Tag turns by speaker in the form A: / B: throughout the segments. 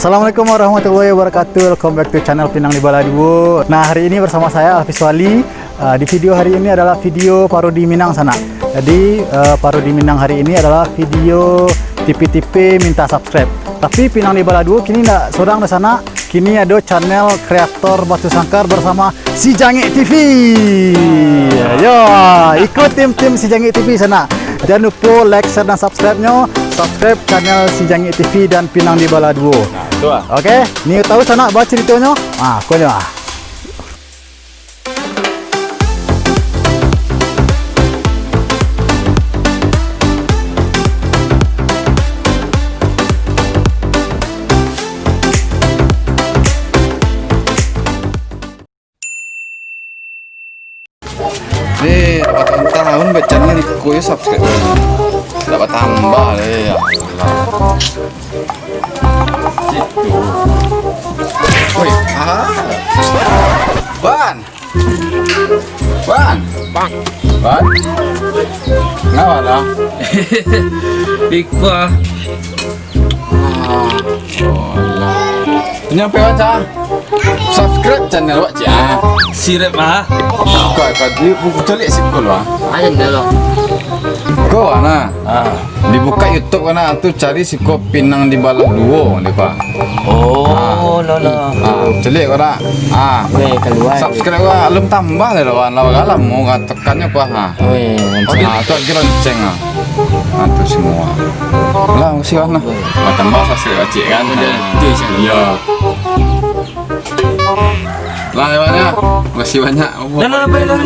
A: Assalamualaikum warahmatullahi wabarakatuh. Welcome back to channel Pinang di Baladuo. Nah, hari ini bersama saya Alfis Wali. Di video hari ini adalah video parodi Minang sana. Jadi parodi Minang hari ini adalah video tipe-tipe minta subscribe. Tapi Pinang di Baladuo kini tidak seorang di sana. Kini ada channel kreator Batu Sangkar bersama Si Jangik TV. Yo, ikut tim Si Jangik TV sana. Jangan lupa like, share dan subscribe-nya. Subscribe channel Si Jangik TV dan Pinang di Baladuo. Nah, itu lah. Oke, ni tahu sana baca ceritanya? Kau ni lah.
B: Ni dapat tahun bacanya ni koyo subscribe. Dapat tambah le ya. Gitu. Woi, Ban. Ban. Ngapa dah?
C: Bikwa.
B: Nyampe waca. Subscribe channel wak cia.
C: Sirep ah.
B: Kau di buku celik sih kau lah.
C: Ayam dah lo.
B: Kau ana. Dibuka YouTube ana tu cari si kau Pinang di Baladuo ni pak.
C: Oh, lo.
B: Celik kau dah.
C: Weh keluar.
B: Subscribe kau alum tambah le lawan kalam mau tekannya kau
C: Weh,
B: tu kira lonceng tu semua. Lah mesti kan lah. Tambah subscribe cik kan. Iya. Lah banyak. Masih banyak.
C: Dah baik lah.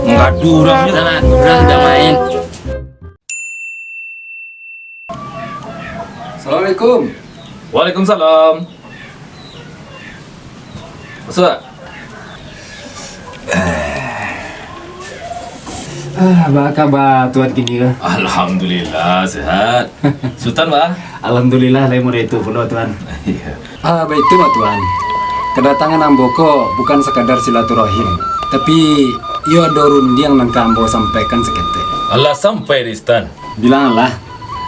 C: Ngadu orangnya. Dah dah main.
B: Assalamualaikum.
C: Waalaikumsalam. Masuk.
D: Apa kabar tuan kini ke?
C: Alhamdulillah sehat. Sultan bah.
D: Alhamdulillah lai mulai itu penuh tuan.
B: Baik itu mah tuan. Kedatangan Amboko bukan sekadar silaturahim, tapi ia ada rundiang nang kambo sampaikan sekete.
C: Allah sampai Ristan.
D: Bilanglah.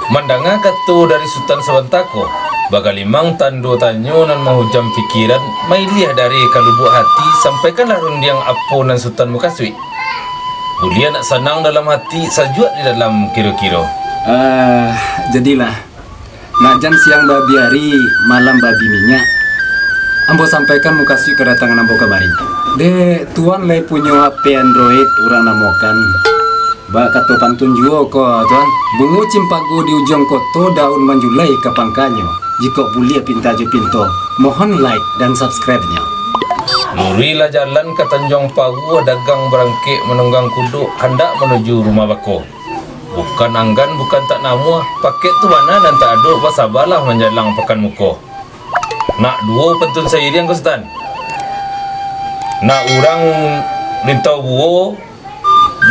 C: Mandanga katu dari Sultan Sawantako. Bagalimang tando tanyo nan mahujam pikiran, mailiah dari kalubuk hati, sampaikanlah rundiang apo nan Sultan Mukaswi. Ulia nak senang dalam hati, sajuat di dalam kiro-kiro.
D: Jadilah. Najan siang babi hari, malam babi minyak. Ambo sampaikan Mukaswi kedatangan Ambo kemarin. De tuan lai punya HP Android urang namokan. Ba kato pantun juo ko tuan. Bungu cimpago di ujung koto daun manjulai ke pangkanyo. Jika bulia pinta je pinto, mohon like dan subscribe-nya.
C: Lurilah jalan ke Tanjung Pagu, dagang berangkik menunggang kudu, hendak menuju rumah bako. Bukan anggan, bukan tak namu, paket tu mana dan tak ada, sabarlah menjalang pekan muko. Nak dua pentun seiring ke Sultan? Nak orang lintau buo,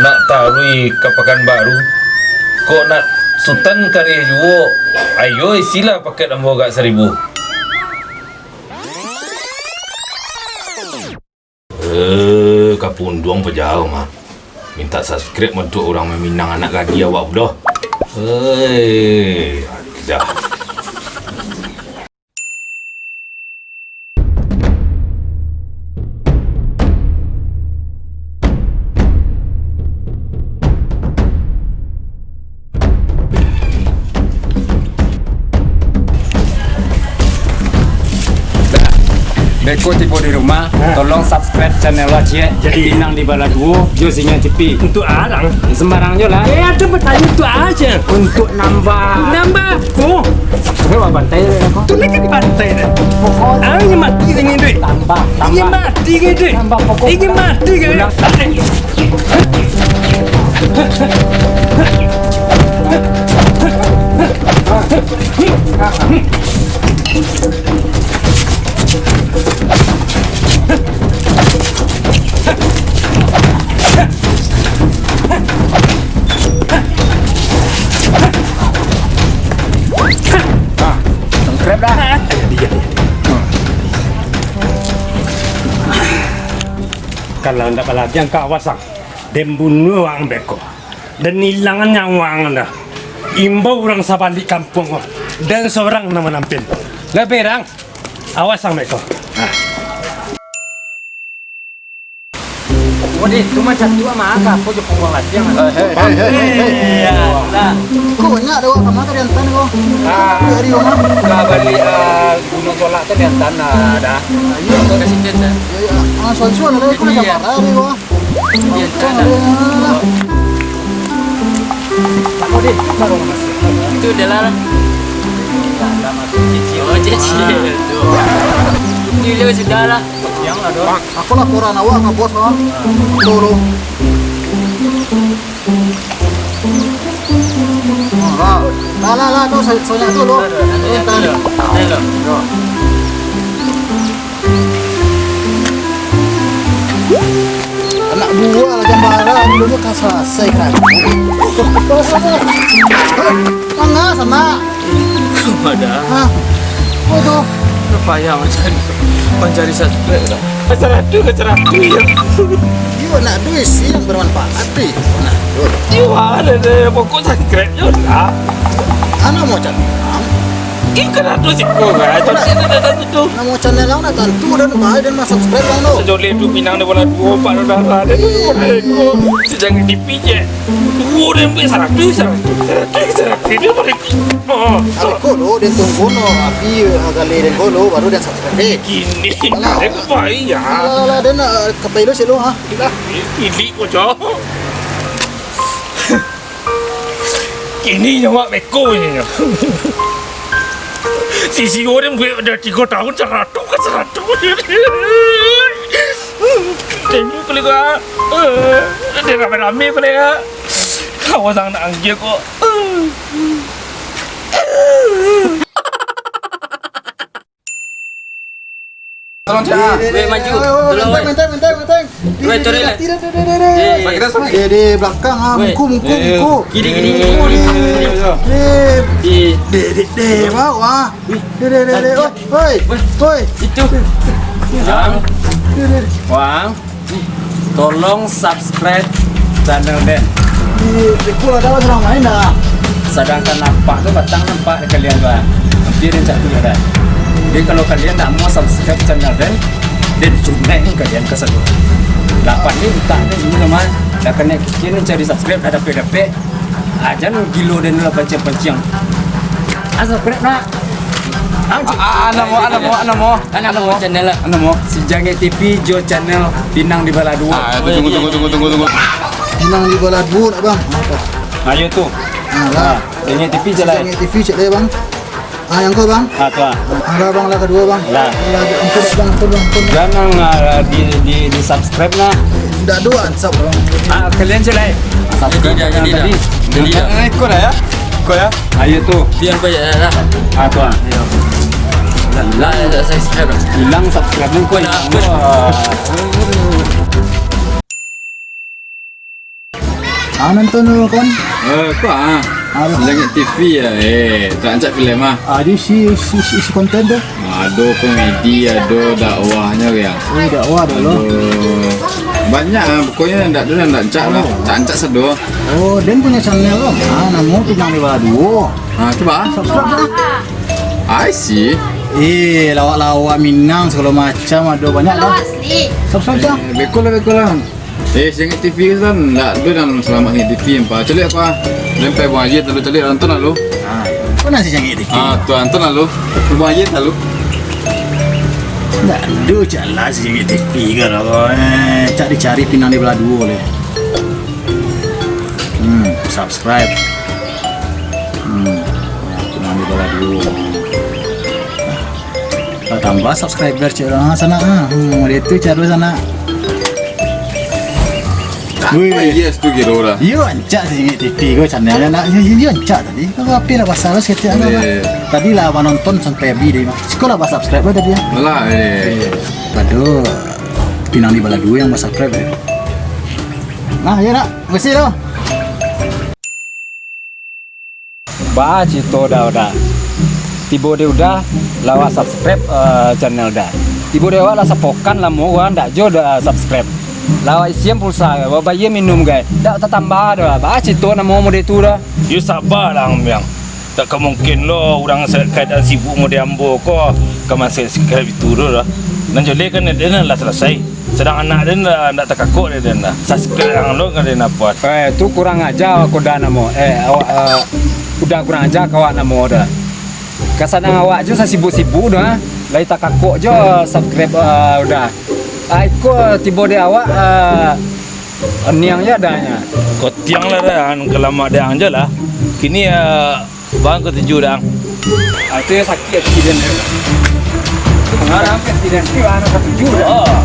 C: nak tarui ke pekan baru. Kok nak Sultan karih juo, ayo isilah paket ambo gak 1000. Kapundung pejauh mah. Minta subscribe untuk orang meminang anak lagi awak bodoh. Dah.
D: Beko tipe di rumah, tolong subscribe channel Wajie. Jadi Pinang di Baladuo, Josinya TV.
E: Untuk arang?
D: Sembarangnya lah.
E: Ada bertanya untuk aja.
D: Untuk nambah.
E: Oh,
D: Berapa bantai aku?
E: tu lagi di pantai dah. Ini mati dengan duit.
D: Tambah.
E: Ini mati dengan duit.
D: Tambah pokok.
E: Ini mati dengan duit.
D: Subscribe dah.
E: Kalau ndak lagi yang kawasan, dem bunuh orang beko. Dan hilangan nyawa anda. Imbau orang sabalik kampung dan seorang nama nampil. Leberang. Awas sang Beko.
B: Waduh, cuma satu sama agak, aku juga ngomong lagi yang
A: Kok banyak ada kamu tadi yang tanah kok. Dari rumah.
B: balik gunung tolak tuh yang tanah ada.
A: Iya,
B: Kasih dia.
A: soal-soal ada aku udah marah nih kok.
B: Aku deh, baru masuk.
F: Itu udah lah.
B: Ada masuk cicil.
F: Oh, cicil. Ini dia sudah lah.
B: Yang ada.
A: Aku laporan awak ke bos lah. Tolong. Lah, kau soalnya dulu. Anak buah lah gambaran dulu kan selesai kan. Enggak sama.
F: Ada.
A: Hah. Oh itu.
F: Payah macam mencari subscribe lah. Keceratu ya.
A: Iya nak duit sih yang bermanfaat sih. Nah,
F: Iya ada deh pokok subscribe lah.
A: anak mau cari.
F: Ini kena tu sih kau kan. Jadi ada itu.
A: Nak mau channel lang nak tentu dan bahaya dan masuk subscribe lang no.
F: Sejoleh tu Pinang dia bola 2 4 darah dia tu boleh ko. Sejang dipijak. 2 dan besar tu dia boleh. Oh,
A: Aku lo dan tunggu no api agak dan golo baru dan subscribe.
F: kini aku payah.
A: Lah dan kapelo sih lo ha.
F: Ini ko jo. Kini nyawa beko ni. Sisi orang dah 3 tahun ceratu ke ceratu. Tengok boleh kak. Dia rame-rame boleh kak. Kawasan nak anggil kok. Weh maju. Tolong weh.
A: Menteng.
F: Weh, turun lah.
A: Di belakang ah muku.
F: Gini.
A: De mau ah. De. Oi.
F: Itu.
B: Wang, tolong subscribe channel Den.
A: Di pula dah orang main dah.
B: Sedangkan nampak tuh batang nampak kalian tuh. Hampirin satu ada. Jadi kalau kalian tak mau subscribe channel Den cuma kalian ke satu. 8 ni tak ni semua teman. Dah kena kini cari subscribe ada PDP. Aja nu gilo dan nu pancing. Subscribe nak. Ana mau
F: Channel lah.
B: si Jange TV Jo channel Pinang di Bala 2.
C: Tunggu.
A: Pinang di bola dua bang.
B: Ayo tuh.
A: Lah.
B: Jange TV je lah.
A: Jangan TV cek deh bang. Yang kau bang.
B: Tu ah.
A: Lah bang lah kedua bang.
B: Lah.
A: Ampun bang.
B: Jangan di subscribe nah.
A: Dah dua ansap bang.
B: Kalian je lah. Subscribe
F: Jadi
B: yang
F: dah.
B: tadi.
F: Jadi dah.
B: Ikut lah ya. Ayo tuh.
F: Biar banyak lah.
B: Tu ah.
F: Lah saya subscribe.
B: Hilang subscribe ni kau nak.
A: Nonton tu kon.
C: Kau Langit TV ya, tak ancak filem ah.
A: Ada si konten tu.
C: Ada komedi, ada dakwahnya ya.
A: Oh dakwah dah lo.
C: Banyak ah, pokoknya ndak ada ndak ancak lah, tak ancak sedo.
A: Oh dan punya channel lo. Nama Pinang di Bala 2.
C: Coba.
A: Subscribe dah.
C: I see.
A: Lawak-lawak Minang segala macam ada banyak lah. Subscribe dah.
C: Bekol lah. Jangan TV kan, ndak ada dalam selamat ni TV empat. Celik apa? Lempar buang aja, terlalu celik nonton lalu.
A: Kau nasi jangan TV.
C: Tu nonton lalu. Buang aja lalu.
A: Tak ada jalan si jangan TV kan kau. Cari Pinang di Bala 2 le. Subscribe. Pinang di Bala 2. Tambah subscriber cik sana. Dia tu cara sana.
C: Yes tu kira orang.
A: Yo ancak si TV kau channelnya nak yo ancak tadi. Kau apa lah pasal sekitar apa? Tadi lah nonton sampai habis dia. Sekolah pas subscribe tadi ya.
C: Lah
A: Padu Pinang di Bala 2 yang pas subscribe. Nah, ya nak. Mesti lo.
B: Bah cito dah. Tibo dia udah lawa subscribe channel dah. Tibo dia lah sapokan lah mau ndak jo dah subscribe. Lawa isiam pulsa, bawa bayi minum guys. Tak tambah dah. Bah cito nama mau dia tu dah.
F: You sabar lah ambiang. Tak mungkin lo orang keadaan sibuk mau diambo ko kaman sekali bitur lah. Dan jole kan dia lah selesai. Sedang anak dia nak takakok dia dah. Subscribe yang lo kan dia nak buat.
D: Tu kurang aja aku dah namo. Awak udah kurang aja kawak namo dah. Kasadang awak je sibuk-sibuk dah. Lai takakok je subscribe udah. Aku tiba dia awak niang je adanya.
F: Kau tiang lah dah, kelama dia anja lah. Kini bang kau tuju dah.
D: Itu ya sakit accident. Sekarang accident ni anak ketujuh dah.
F: Oh.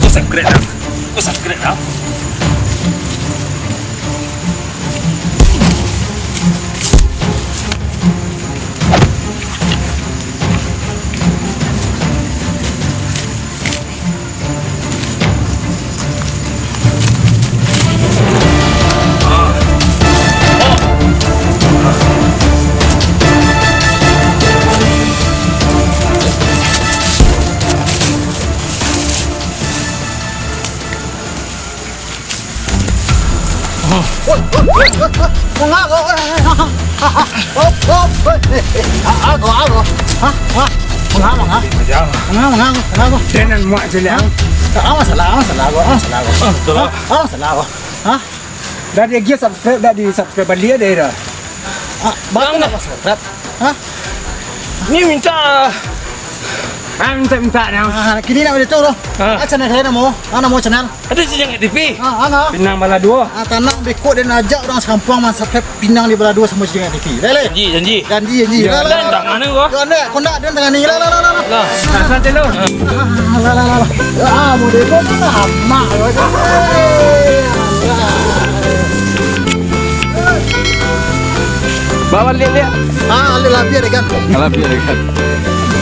F: Subscribe dah.
E: Dengan mak jelang. Dah dia gear subscribe, dah di subscribe balik dia dah.
F: Bang dah. Ni minta.
E: Minta dah.
A: Kini nak beritahu loh. Channel saya namo channel.
F: Ada sejang TV.
E: Pinang bala dua.
A: Tanang bekok dan ajak orang sekampung man subscribe Pinang di Bala 2 sama dengan TV. Lele.
F: Janji.
A: Janji.
F: Dan tangan ni kau.
A: Kau nak dan tangan ni.
F: Lah.
E: Santai lu.
A: Mau demo mana? Mak.
F: Bawa lihat.
A: Lebih ada kan?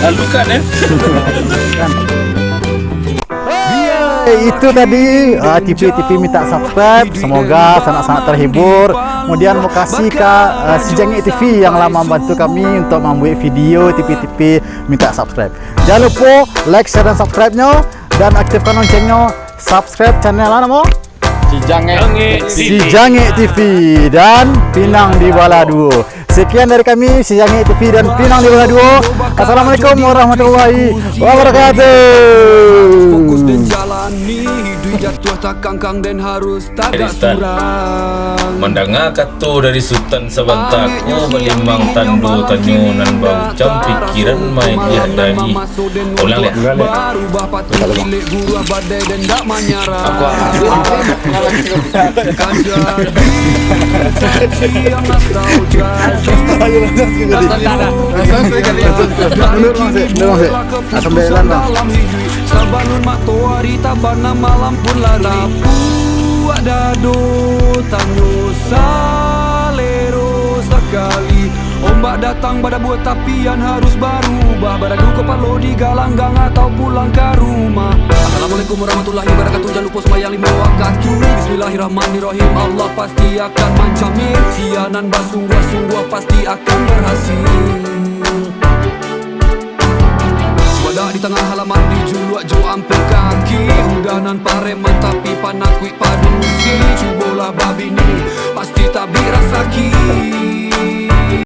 F: Lalu kan
A: Itu tadi TV minta subscribe. Semoga sangat-sangat terhibur. Kemudian mau kasih ke si Jangik TV yang lama membantu kami untuk membuat video TV minta subscribe. Jangan lupa like, share dan subscribe-nya dan aktifkan loncengnya. Subscribe channel apa? Si Jangik TV dan Pinang di Bala 2. Sekian dari kami, Si Jangik TV dan Pinang di Bala 2. Assalamualaikum warahmatullahi wabarakatuh.
G: Fokus dan jalani hidup jatuh tak kangkang dan harus tagak surang.
C: Mendengar kata dari Sultan Sabantaku Melimang tandu tanyunan bau jam pikiran main dihadani. Ulang lihat.
G: Berubah patut milik guru badai dan tak menyerah. Kan jadi saksi yang nak tahu jadi. Sabanun matahari tabana malam pun larapu ada do tanyo salero sekali ombak datang pada buat tapian harus berubah baradu kepala di galanggang atau pulang ke rumah. Assalamualaikum warahmatullahi wabarakatuh. Jangan lupa sembahyang 5 waktu. Bismillahirrahmanirrahim. Allah pasti akan menjamin. Sianan bersungguh-sungguh pasti akan berhasil. Wadah di tengah halaman dijuluak jo ampe kaki. Udanan pareman tapi panakui padusi. Cubolah babi ni pasti tak